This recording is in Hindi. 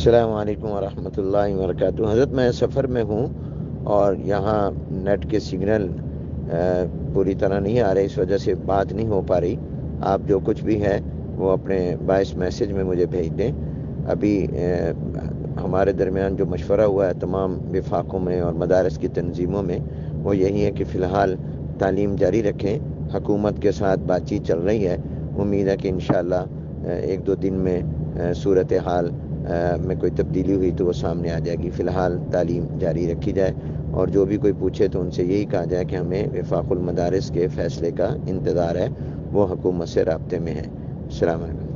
अस्सलाम वालेकुम वरहमतुल्लाहि वबरकातुहू। हज़रत मैं सफ़र में हूँ और यहाँ नेट के सिग्नल पूरी तरह नहीं आ रहे, इस वजह से बात नहीं हो पा रही। आप जो कुछ भी है वो अपने वॉइस मैसेज में मुझे भेज दें। अभी हमारे दरमियान जो मशवरा हुआ है तमाम विफाकों में और मदारस की तंजीमों में, वो यही है कि फ़िलहाल तालीम जारी रखें। हुकूमत के साथ बातचीत चल रही है। उम्मीद है कि इंशाअल्लाह एक दो दिन में सूरत हाल में कोई तब्दीली हुई तो वो सामने आ जाएगी। फ़िलहाल तालीम जारी रखी जाए और जो भी कोई पूछे तो उनसे यही कहा जाए कि हमें वफाकुल मदारिस के फ़ैसले का इंतज़ार है, वो हुकूमत से राब्ते में है। अस्सलाम वालेकुम।